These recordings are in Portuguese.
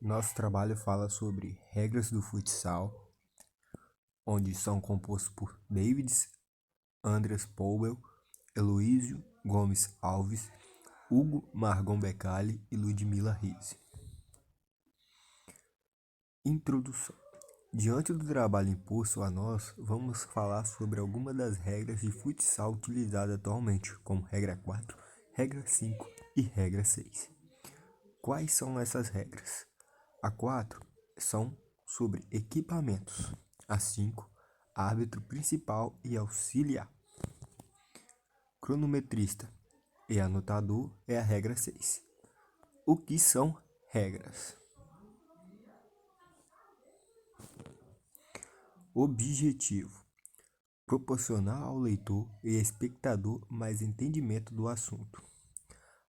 Nosso trabalho fala sobre regras do futsal, onde são compostos por Davids, Andreas Poubel, Heloísio Gomes Alves, Hugo Margon Becali e Ludmila Rize. Introdução. Diante do trabalho imposto a nós, vamos falar sobre algumas das regras de futsal utilizadas atualmente, como regra 4, regra 5 e regra 6. Quais são essas regras? A 4 são sobre equipamentos. A 5, árbitro principal e auxiliar. Cronometrista e anotador é a regra 6. O que são regras? Objetivo: proporcionar ao leitor e espectador mais entendimento do assunto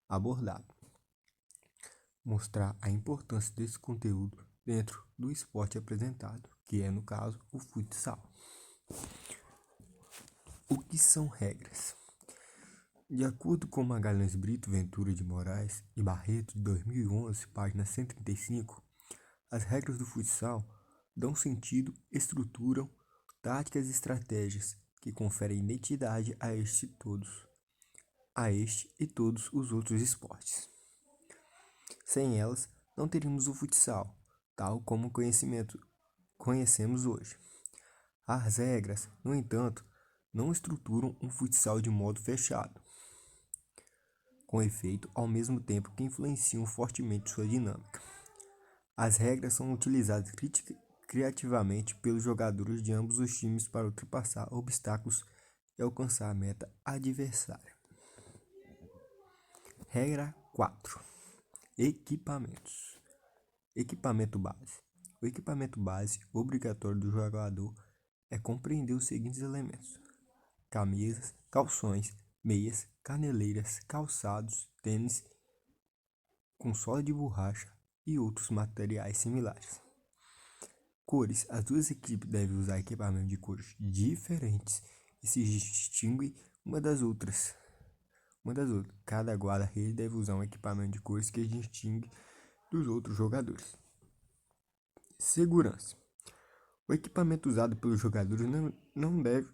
abordado. Mostrar a importância desse conteúdo dentro do esporte apresentado, que é, no caso, o futsal. O que são regras? De acordo com Magalhães Brito, Ventura de Moraes e Barreto, de 2011, página 135, as regras do futsal dão sentido, estruturam, táticas e estratégias que conferem identidade a este e todos os outros esportes. Sem elas, não teríamos o futsal, tal como conhecemos hoje. As regras, no entanto, não estruturam um futsal de modo fechado, com efeito ao mesmo tempo que influenciam fortemente sua dinâmica. As regras são utilizadas criativamente pelos jogadores de ambos os times para ultrapassar obstáculos e alcançar a meta adversária. Regra 4. Equipamentos. Equipamento base. O equipamento base obrigatório do jogador é compreender os seguintes elementos: camisas, calções, meias, caneleiras, calçados, tênis com sola de borracha e outros materiais similares. Cores. As duas equipes devem usar equipamento de cores diferentes e se distinguem uma das outras. Cada guarda-redes deve usar um equipamento de cores que distingue dos outros jogadores. Segurança. O equipamento usado pelos jogadores não deve,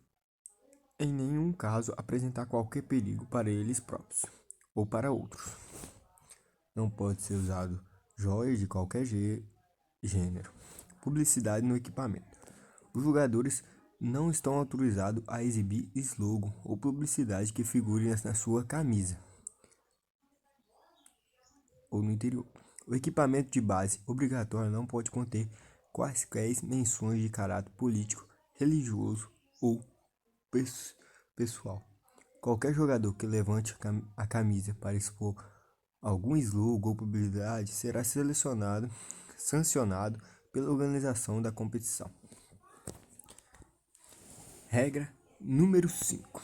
em nenhum caso, apresentar qualquer perigo para eles próprios ou para outros. Não pode ser usado joias de qualquer gênero. Publicidade no equipamento. Os jogadores não estão autorizados a exibir slogan ou publicidade que figure na sua camisa ou no interior. O equipamento de base obrigatório não pode conter quaisquer menções de caráter político, religioso ou pessoal. Qualquer jogador que levante a camisa para expor algum slogan ou publicidade será sancionado pela organização da competição. Regra número 5.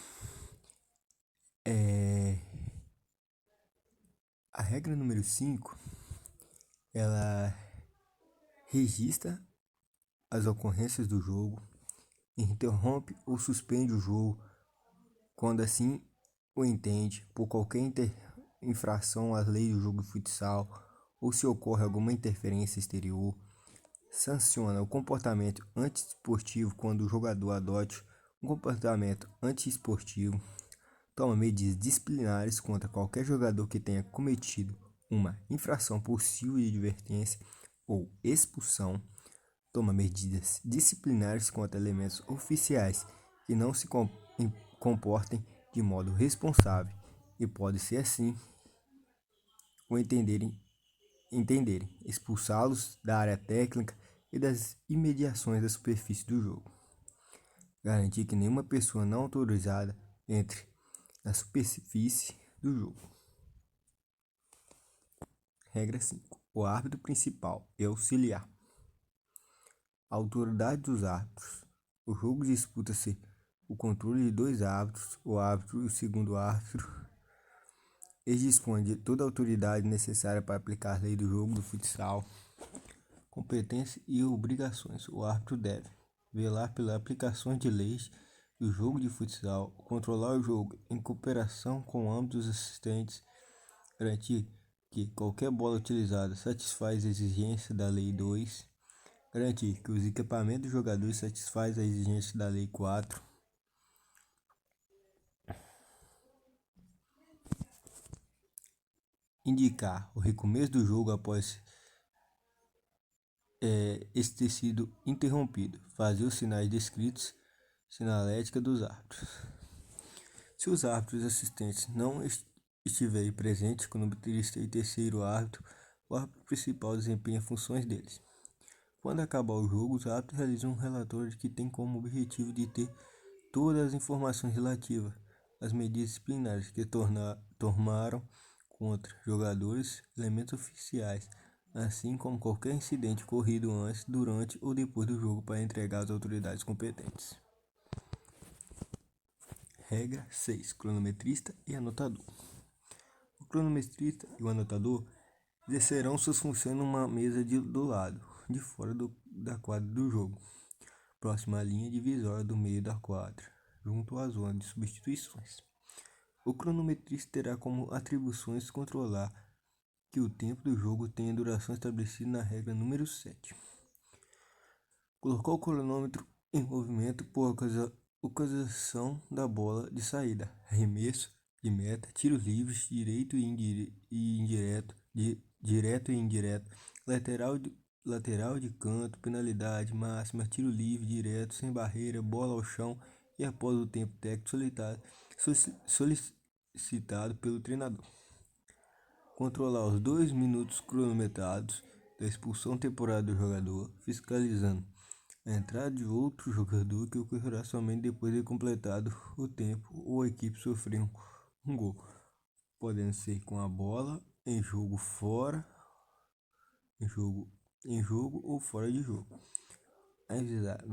A regra número 5, ela registra as ocorrências do jogo, interrompe ou suspende o jogo quando assim o entende por qualquer infração às leis do jogo de futsal ou se ocorre alguma interferência exterior, sanciona o comportamento antiesportivo quando o jogador adote um comportamento antiesportivo, toma medidas disciplinares contra qualquer jogador que tenha cometido uma infração possível de advertência ou expulsão, toma medidas disciplinares contra elementos oficiais que não se comportem de modo responsável e pode ser assim o entenderem, expulsá-los da área técnica e das imediações da superfície do jogo. Garantir que nenhuma pessoa não autorizada entre na superfície do jogo. Regra 5. O árbitro principal e auxiliar. A autoridade dos árbitros. O jogo disputa-se o controle de dois árbitros, o árbitro e o segundo árbitro. Eles dispõem de toda a autoridade necessária para aplicar a lei do jogo do futsal. Competência e obrigações. O árbitro deve velar pela aplicação de leis do jogo de futsal, controlar o jogo em cooperação com ambos os assistentes, garantir que que qualquer bola utilizada satisfaz a exigência da Lei 2. Garantir que os equipamentos dos jogadores satisfazem a exigência da Lei 4. Indicar o recomeço do jogo após esse ter sido interrompido. Fazer os sinais descritos, sinalética dos árbitros. Se os árbitros assistentes não estiverem presentes, o cronometrista e terceiro árbitro, o árbitro principal desempenha funções deles. Quando acabar o jogo, os árbitros realizam um relatório que tem como objetivo de ter todas as informações relativas às medidas disciplinares que tomaram contra jogadores, elementos oficiais, assim como qualquer incidente ocorrido antes, durante ou depois do jogo para entregar às autoridades competentes. Regra 6. Cronometrista e anotador. O cronometrista e o anotador exercerão suas funções numa mesa do lado de fora da quadra do jogo, próxima à linha divisória do meio da quadra, junto à zona de substituições. O cronometrista terá como atribuições controlar que o tempo do jogo tenha duração estabelecida na regra número 7. Colocar o cronômetro em movimento por ocasião da bola de saída, arremesso de meta, tiros livres, direto e indireto, direto e indireto, lateral de canto, penalidade máxima, tiro livre, direto, sem barreira, bola ao chão e após o tempo técnico solicitado pelo treinador. Controlar os 2 minutos cronometrados da expulsão temporária do jogador, fiscalizando a entrada de outro jogador que ocorrerá somente depois de completado o tempo ou a equipe sofrer um gol, podendo ser com a bola em jogo ou fora de jogo. Avisar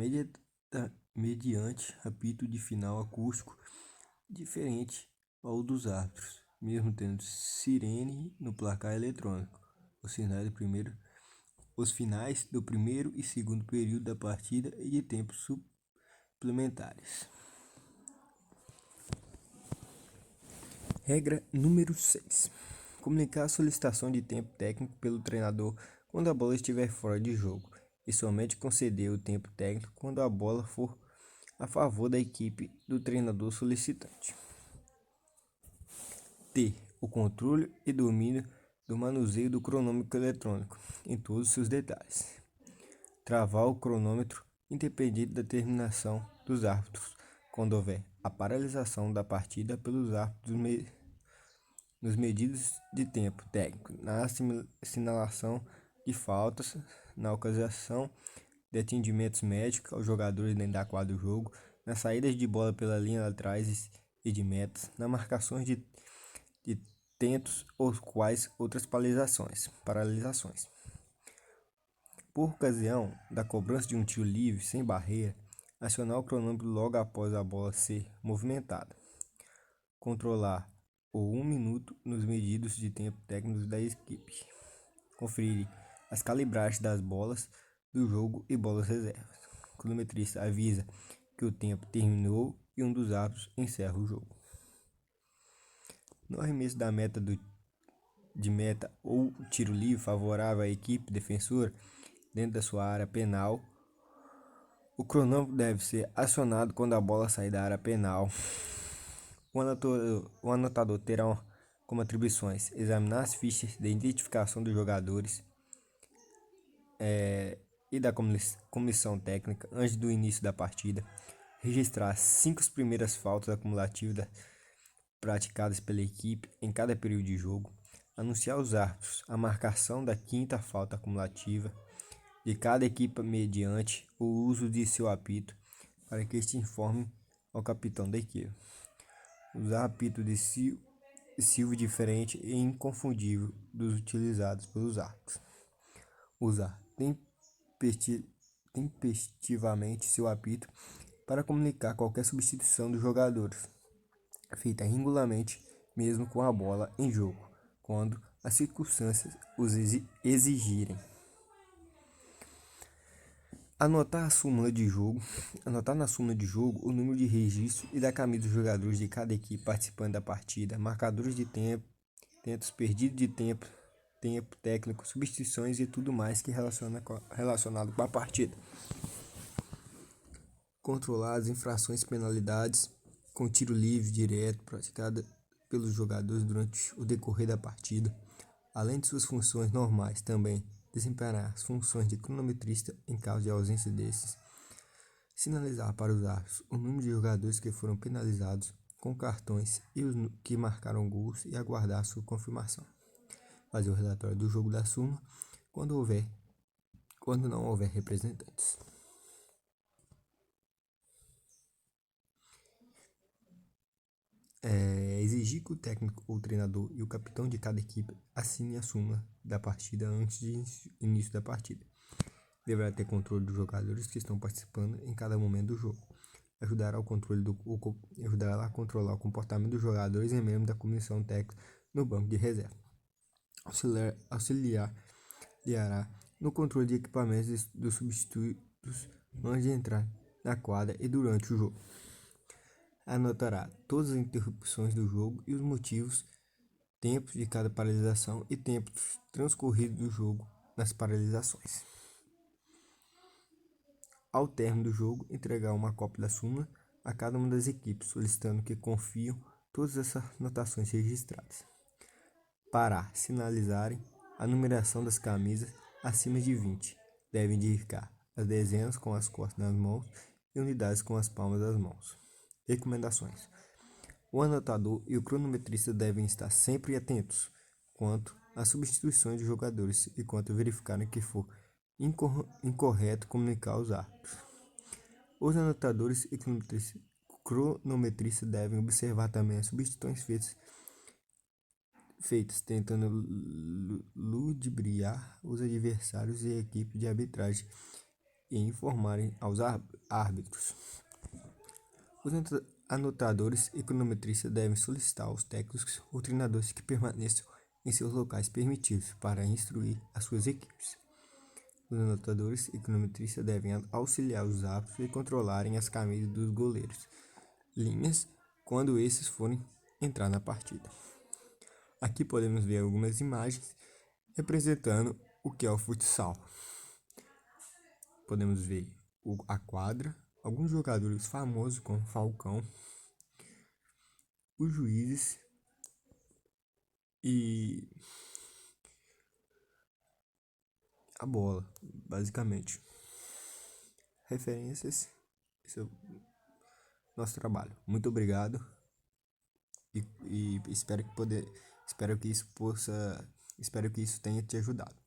mediante apito de final acústico diferente ao dos árbitros, mesmo tendo sirene no placar eletrônico. Os finais do primeiro e segundo período da partida e de tempos suplementares. Regra número 6. Comunicar a solicitação de tempo técnico pelo treinador quando a bola estiver fora de jogo e somente conceder o tempo técnico quando a bola for a favor da equipe do treinador solicitante. Ter o controle e domínio do manuseio do cronômetro eletrônico em todos os seus detalhes. Travar o cronômetro independente da terminação dos árbitros quando houver a paralisação da partida pelos árbitros nos medidas de tempo técnico, na assinalação de faltas, na ocasião de atendimentos médicos aos jogadores dentro da quadra do jogo, nas saídas de bola pela linha atrás e de metas, na marcações de tentos ou quais outras paralisações. Por ocasião da cobrança de um tiro livre sem barreira, acionar o cronômetro logo após a bola ser movimentada. Controlar o 1 minuto nos medidos de tempo técnicos da equipe. Conferir as calibragens das bolas do jogo e bolas reservas. O cronometrista avisa que o tempo terminou e um dos árbitros encerra o jogo. No arremesso da meta de meta ou tiro livre favorável à equipe defensora dentro da sua área penal, o cronômetro deve ser acionado quando a bola sair da área penal. O anotador terá como atribuições examinar as fichas de identificação dos jogadores e da comissão técnica antes do início da partida, registrar as 5 primeiras faltas acumulativas praticadas pela equipe em cada período de jogo, anunciar aos árbitros a marcação da 5ª falta acumulativa de cada equipe mediante o uso de seu apito, para que este informe ao capitão da equipe. Usar apito de silvo diferente e inconfundível dos utilizados pelos árbitros. Usar tempestivamente seu apito para comunicar qualquer substituição dos jogadores, feita regularmente mesmo com a bola em jogo, quando as circunstâncias os exigirem. Anotar na súmula de jogo o número de registro e da camisa dos jogadores de cada equipe participando da partida, marcadores de tempo, tentos perdidos de tempo tempo, técnico, substituições e tudo mais que relacionado com a partida. Controlar as infrações e penalidades com tiro livre direto praticada pelos jogadores durante o decorrer da partida. Além de suas funções normais, também desempenhar as funções de cronometrista em caso de ausência desses. Sinalizar para os árbitros o número de jogadores que foram penalizados com cartões e os que marcaram gols e aguardar sua confirmação. Fazer o relatório do jogo da súmula quando não houver representantes. Exigir que o técnico ou treinador e o capitão de cada equipe assinem a súmula da partida antes de início da partida. Deverá ter controle dos jogadores que estão participando em cada momento do jogo. Ajudará a controlar o comportamento dos jogadores e membros da comissão técnica no banco de reserva. Auxiliará no controle de equipamentos dos substitutos antes de entrar na quadra e durante o jogo. Anotará todas as interrupções do jogo e os motivos, tempos de cada paralisação e tempos transcorridos do jogo nas paralisações. Ao término do jogo, entregar uma cópia da súmula a cada uma das equipes, solicitando que confiam todas essas anotações registradas. Para sinalizarem a numeração das camisas acima de 20, devem indicar as dezenas com as costas nas mãos e unidades com as palmas das mãos. Recomendações: o anotador e o cronometrista devem estar sempre atentos quanto às substituições de jogadores e quanto verificarem que for incorreto comunicar aos árbitros. Os anotadores e cronometristas devem observar também as substituições feitas tentando ludibriar os adversários e a equipe de arbitragem e informarem aos árbitros. Os anotadores e cronometristas devem solicitar aos técnicos ou treinadores que permaneçam em seus locais permitidos para instruir as suas equipes. Os anotadores e cronometristas devem auxiliar os árbitros e controlarem as camisas dos goleiros, linhas, quando esses forem entrar na partida. Aqui podemos ver algumas imagens representando o que é o futsal. Podemos ver a quadra, alguns jogadores famosos como Falcão, os juízes e a bola, basicamente. Referências, esse é o nosso trabalho. Muito obrigado e espero que isso tenha te ajudado.